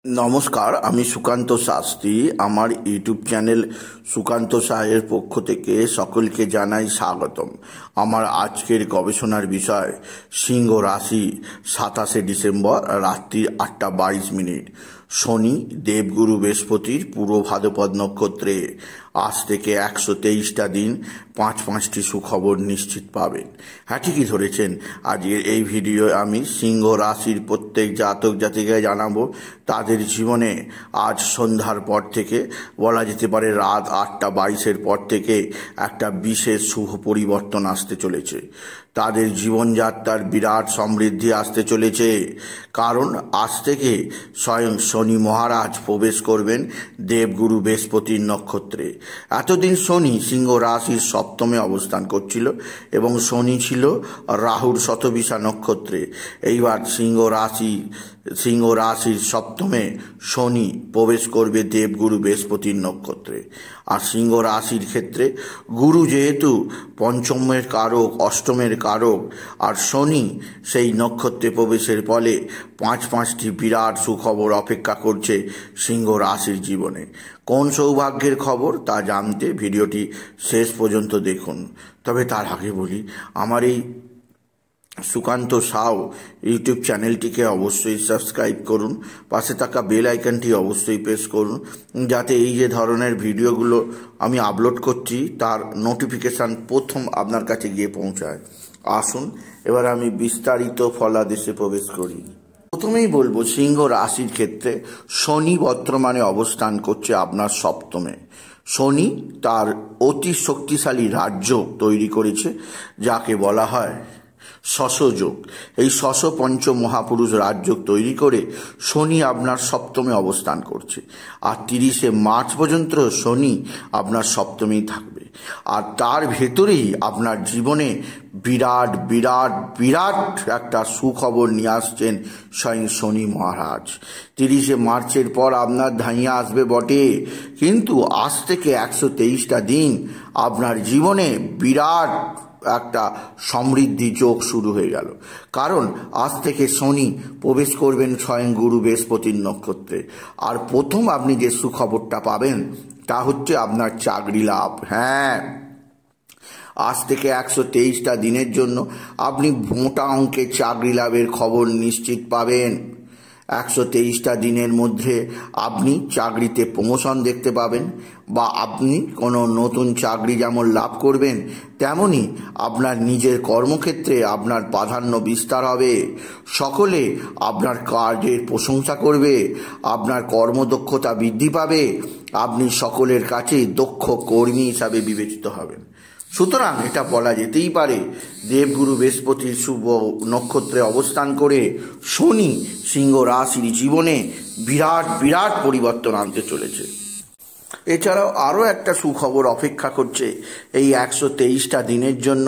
নমস্কার, আমি সুকান্ত শাস্ত্রী। আমার ইউটিউব চ্যানেল সুকান্ত সাহের পক্ষ থেকে সকলকে জানাই স্বাগতম। আমার আজকের গবেষণার বিষয় সিংহ রাশি, 27শে ডিসেম্বর রাত্রি 8:22। শনি দেবগুরু বৃহস্পতির পূর্ব ভাদ্রপদ নক্ষত্রে আজ থেকে 123টা দিন 5টি সুখবর নিশ্চিত পাবেন। হ্যাঁ, ঠিকই ধরেছেন। আজকের এই ভিডিও আমি সিংহ রাশির প্রত্যেক জাতক জাতিকায় জানাবো তাদের জীবনে আজ সন্ধ্যার পর থেকে, বলা যেতে পারে রাত 8:22-এর পর থেকে একটা বিশেষ শুভ পরিবর্তন আসতে চলেছে। তাদের জীবনযাত্রার বিরাট সমৃদ্ধি আসতে চলেছে, কারণ আজ থেকে স্বয়ং শনি মহারাজ প্রবেশ করবেন দেবগুরু বৃহস্পতির নক্ষত্রে। এতদিন শনি সিংহ রাশির সপ্তমে অবস্থান করছিল এবং শনি ছিল রাহুর শতবিশা নক্ষত্রে। এইবার সিংহ রাশির সপ্তমে শনি প্রবেশ করবে দেবগুরু বৃহস্পতির নক্ষত্রে। আর সিংহ রাশির ক্ষেত্রে গুরু যেহেতু পঞ্চমের কারক, অষ্টমের কারক, আর শনি সেই নক্ষত্রে প্রবেশের ফলে পাঁচটি বিরাট সুখবর অপেক্ষা করছে সিংহ রাশির জীবনে। কোন সৌভাগ্যের খবর তা জানতে ভিডিওটি শেষ পর্যন্ত দেখুন। তবে তার আগে বলি, আমার এই সুকান্ত সাউ ইউটিউব চ্যানেলটিকে অবশ্যই সাবস্ক্রাইব করুন, পাশে থাকা বেল আইকনটি অবশ্যই প্রেস করুন, যাতে এই যে ধরনের ভিডিওগুলো আমি আপলোড করছি তার নোটিফিকেশান প্রথম আপনার কাছে গিয়ে পৌঁছায়। আসুন এবার আমি বিস্তারিত ফলাদেশে প্রবেশ করি। প্রথমেই বলবো, সিংহ রাশির ক্ষেত্রে শনি বর্তমানে অবস্থান করছে আপনার সপ্তমে। শনি তার অতি শক্তিশালী রাজ্য তৈরি করেছে, যাকে বলা হয় শশযোগ। এই পঞ্চ মহাপুরুষ রাজযোগ তৈরি করে শনি আপনার সপ্তমে অবস্থান করছে। আর 30শে মার্চ পর্যন্ত শনি আপনার সপ্তমেই থাকবে। আর তার ভেতরেই আপনার জীবনে বিরাট বিরাট বিরাট একটা সুখবর নিয়ে আসছেন স্বয়ং শনি মহারাজ। 30শে মার্চের পর আপনার ধাইয়া আসবে বটে, কিন্তু আজ থেকে 123টা দিন আপনার জীবনে বিরাট একটা সমৃদ্ধি যোগ শুরু হয়ে গেল। কারণ আজ থেকে শনি প্রবেশ করবেন স্বয়ং গুরু বৃহস্পতির নক্ষত্রে। আর প্রথম আপনি যে সুখবরটা পাবেন তা হচ্ছে আপনার চাকরি লাভ। হ্যাঁ, আজ থেকে 123টা দিনের জন্য আপনি মোটা অঙ্কের চাকরি লাভের খবর নিশ্চিত পাবেন। 123টা দিনের মধ্যে আপনি চাকরিতে প্রমোশন দেখতে পাবেন, বা আপনি কোনো নতুন চাকরি যেমন লাভ করবেন, তেমনি আপনার নিজের কর্মক্ষেত্রে আপনার প্রাধান্য বিস্তার হবে। সকলে আপনার কাজের প্রশংসা করবে, আপনার কর্মদক্ষতা বৃদ্ধি পাবে, আপনি সকলের কাছে দক্ষ কর্মী হিসাবে বিবেচিত হবেন। সুতরাং এটা বলা যেতেই পারে, দেবগুরু বৃহস্পতির শুভ নক্ষত্রে অবস্থান করে শনি সিংহ রাশির জীবনে বিরাট বিরাট পরিবর্তন আনতে চলেছে। এছাড়াও আরও একটা সুখবর অপেক্ষা করছে এই 123টা দিনের জন্য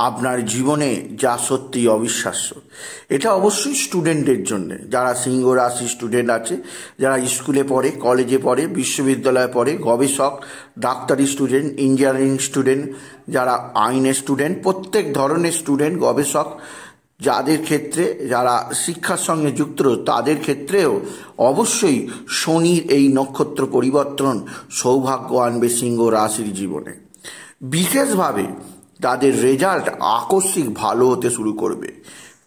আপনার জীবনে, যা সত্যি অবিশ্বাস্য। এটা অবশ্যই স্টুডেন্টদের জন্যে, যারা সিংহ রাশি স্টুডেন্ট আছে, যারা স্কুলে পড়ে, কলেজে পড়ে, বিশ্ববিদ্যালয়ে পড়ে, গবেষক, ডাক্তারি স্টুডেন্ট, ইঞ্জিনিয়ারিং স্টুডেন্ট, যারা আইনের স্টুডেন্ট, প্রত্যেক ধরনের স্টুডেন্ট, গবেষক, যাদের ক্ষেত্রে যারা শিক্ষার সঙ্গে যুক্ত, তাদের ক্ষেত্রেও অবশ্যই শনির এই নক্ষত্র পরিবর্তন সৌভাগ্য আনবে সিংহ রাশির জীবনে। বিশেষভাবে তাদের রেজাল্ট আকস্মিক ভালো হতে শুরু করবে।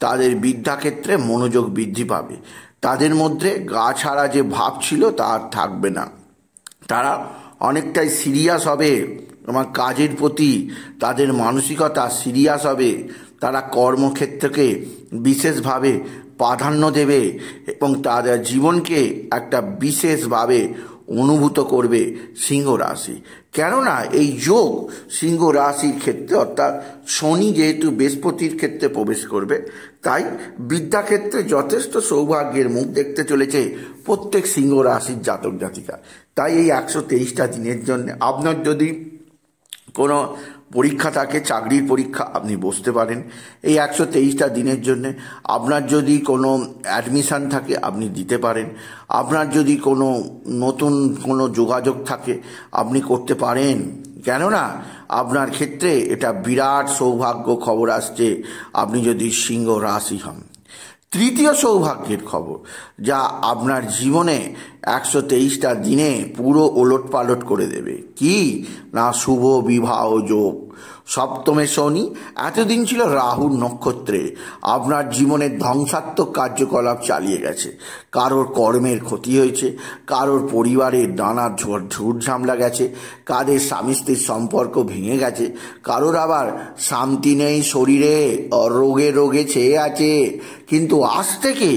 তাদের বিদ্যাক্ষেত্রে মনোযোগ বৃদ্ধি পাবে। তাদের মধ্যে গা ছাড়া যে ভাব ছিল তা আর থাকবে না। তারা অনেকটাই সিরিয়াস হবে, আমার কাজের প্রতি তাদের মানসিকতা সিরিয়াস হবে। তারা কর্মক্ষেত্রকে বিশেষভাবে প্রাধান্য দেবে এবং তাদের জীবনকে একটা বিশেষভাবে অনুভূত করবে সিংহ রাশি। কেননা এই যোগ সিংহ রাশির ক্ষেত্রে, অর্থাৎ শনি যেহেতু বৃহস্পতির ক্ষেত্রে প্রবেশ করবে, তাই বিদ্যাক্ষেত্রে যথেষ্ট সৌভাগ্যের মুখ দেখতে চলেছে প্রত্যেক সিংহ রাশির জাতক জাতিকা। তাই এই 123টা দিনের জন্য আপনার যদি কোনো পরীক্ষা থাকে, চাকরির পরীক্ষা, আপনি বসতে পারেন। এই 123টা দিনের জন্যে আপনার যদি কোনো অ্যাডমিশান থাকে আপনি দিতে পারেন। আপনার যদি কোনো নতুন কোনো যোগাযোগ থাকে আপনি করতে পারেন। কেননা আপনার ক্ষেত্রে এটা বিরাট সৌভাগ্য খবর আসছে আপনি যদি সিংহ রাশি হন। তৃতীয় সৌভাগ্যের খবর, যা আপনার জীবনে 123টা দিনে পুরো ওলটপালট করে দেবে। কি না, শুভ বিবাহ যোগ। সপ্তমে শনি, এতদিন ছিল রাহুর নক্ষত্রে। আপনার জীবনের ধ্বংসাত্মক কার্যকলাপ চালিয়ে গেছে। কারোর কর্মের ক্ষতি হয়েছে, কারোর পরিবারের নানা ঝুট ঝামেলা গেছে, কাদের স্বামী স্ত্রীর সম্পর্ক ভেঙে গেছে, কারোর আবার শান্তি নেই শরীরে, রোগে রোগে ছেয়ে আছে। কিন্তু আজ থেকে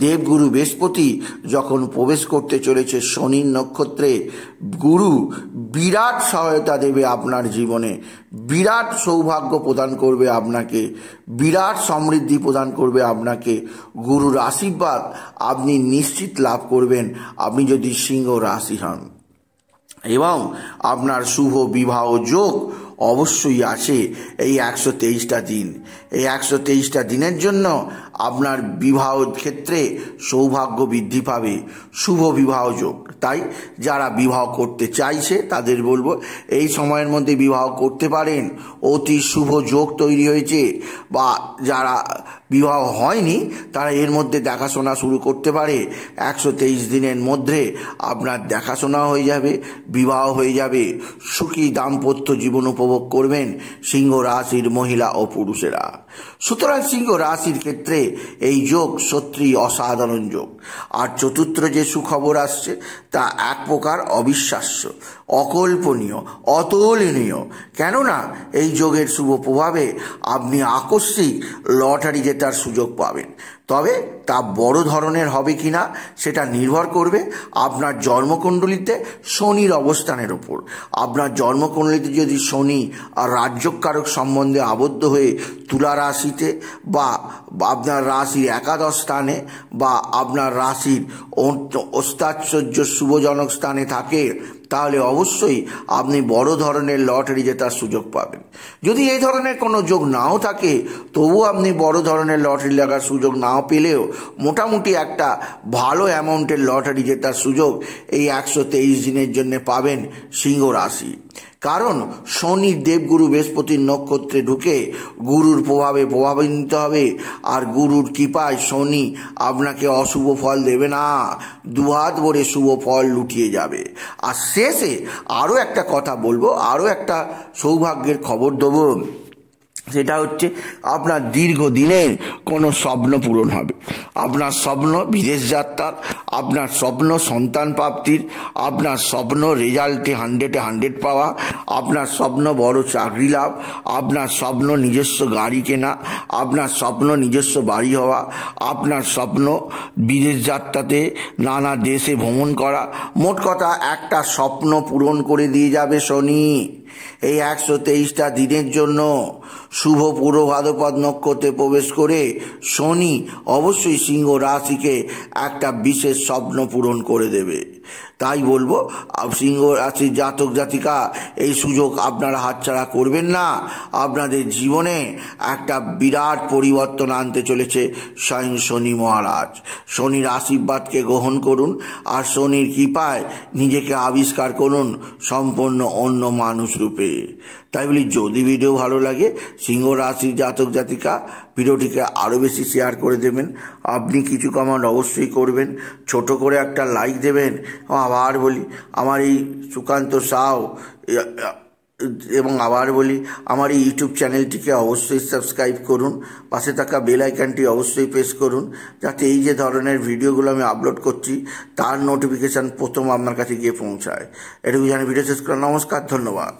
দেবগুরু বৃহস্পতি যখন প্রবেশ করতে চলেছে শনির নক্ষত্রে, গুরু বিরাট সহায়তা দেবে আপনার জীবনে, বিরাট সৌভাগ্য প্রদান করবে আপনাকে, বিরাট সমৃদ্ধি প্রদান করবে আপনাকে। গুরুর আশীর্বাদ আপনি নিশ্চিত লাভ করবেন আপনি যদি সিংহ রাশি হন। এবং আপনার শুভ বিবাহ যোগ অবশ্যই আছে এই 123টা দিন। এই 123টা দিনের জন্য আপনার বিবাহ ক্ষেত্রে সৌভাগ্য বৃদ্ধি পাবে, শুভ বিবাহ যোগ। তাই যারা বিবাহ করতে চাইছে তাদের বলবো এই সময়ের মধ্যে বিবাহ করতে পারেন, অতি শুভ যোগ তৈরি হয়েছে। বা যারা বিবাহ হয়নি তারা এর মধ্যে দেখাশোনা শুরু করতে পারে। 123 দিনের মধ্যে আপনার দেখাশোনা হয়ে যাবে, বিবাহ হয়ে যাবে, সুখী দাম্পত্য জীবন উপভোগ করবেন সিংহ রাশির মহিলা ও পুরুষেরা। সুতরাং সিংহ রাশির ক্ষেত্রে এই যোগ সত্যি অসাধারণ যোগ। আর চতুর্থ যে সুখবর আসছে তা এক প্রকার অবিশ্বাস্য, অকল্পনীয়, অতুলনীয়। কেননা এই যোগের শুভ প্রভাবে আপনি আকস্মিক লটারি জেতার সুযোগ পাবেন। তবে তা বড় ধরনের হবে কিনা সেটা নির্ভর করবে আপনার জন্মকুণ্ডলিতে শনির অবস্থানের উপর। আপনার জন্মকুণ্ডলিতে যদি শনি আর রাজ্যকারক সম্বন্ধে আবদ্ধ হয়ে তুলা রাশিতে বা আপনার রাশির একাদশ স্থানে বা আপনার রাশির অস্তাচর্য শুভজনক স্থানে থাকে, তাহলে অবশ্যই আপনি বড় ধরনের লটারি জেতার সুযোগ পাবেন। যদি এই ধরনের কোনো যোগ নাও থাকে তবুও আপনি বড় ধরনের লটারি লাগার সুযোগ নাও পেলেও মোটামুটি একটা ভালো অ্যামাউন্টের লটারি জেতার সুযোগ এই 123 দিনের জন্য পাবেন সিংহ রাশি। কারণ শনি দেবগুরু বৃহস্পতির নক্ষত্রে ঢুকে গুরুর প্রভাবে প্রভাবিত হবে। আর গুরুর কৃপায় শনি আপনাকে অশুভ ফল দেবে না, দুহাত ভরে শুভ ফল লুটিয়ে যাবে। আর শেষে আরও একটা কথা বলবো, আরও একটা সৌভাগ্যের খবর দেবো। সেটা হচ্ছে আপনার দীর্ঘদিনের কোনো স্বপ্ন পূরণ হবে। আপনার স্বপ্ন বিদেশ যাত্রার, আপনার স্বপ্ন সন্তান প্রাপ্তির, আপনার স্বপ্ন রেজাল্টে 100-এ 100 পাওয়া, আপনার স্বপ্ন বড় চাকরি লাভ, আপনার স্বপ্ন নিজস্ব গাড়ি কেনা, আপনার স্বপ্ন নিজস্ব বাড়ি হওয়া, আপনার স্বপ্ন বিদেশ যাত্রাতে নানা দেশে ভ্রমণ করা। মোট কথা একটা স্বপ্ন পূরণ করে দিয়ে যাবে শনি এই 123টা দিনের জন্য। শুভ পূর্ব ভাদ্রপদ নক্ষত্রে প্রবেশ করে শনি অবশ্যই সিংহ রাশিকে একটা বিশেষ স্বপ্ন পূরণ করে দেবে। তাই বলবো সিংহ রাশির জাতক জাতিকা এই সুযোগ আপনারা হাতছাড়া করবেন না। আপনাদের জীবনে একটা বিরাট পরিবর্তন আনতে চলেছে স্বয়ং শনি মহারাজ। শনির আশীর্বাদকে গ্রহণ করুন আর শনির কৃপায় নিজেকে আবিষ্কার করুন সম্পূর্ণ অন্য মানুষ রূপে। তাই বলি যদি ভিডিও ভালো লাগে সিংহ রাশির জাতক জাতিকা ভিডিওটিকে আরও বেশি শেয়ার করে দেবেন। আপনি কিছু কমেন্ট অবশ্যই করবেন, ছোট করে একটা লাইক দেবেন। আবার বলি আমার এই সুকান্ত সাউ এবং আবার বলি আমার এই ইউটিউব চ্যানেলটিকে অবশ্যই সাবস্ক্রাইব করুন, পাশে থাকা বেল আইকনটি অবশ্যই প্রেস করুন যাতে এই যে ধরনের ভিডিওগুলো আমি আপলোড করছি তার নোটিফিকেশান প্রথম আপনার কাছে গিয়ে পৌঁছায়। এটুকু জানি ভিডিও শেষ করা। নমস্কার, ধন্যবাদ।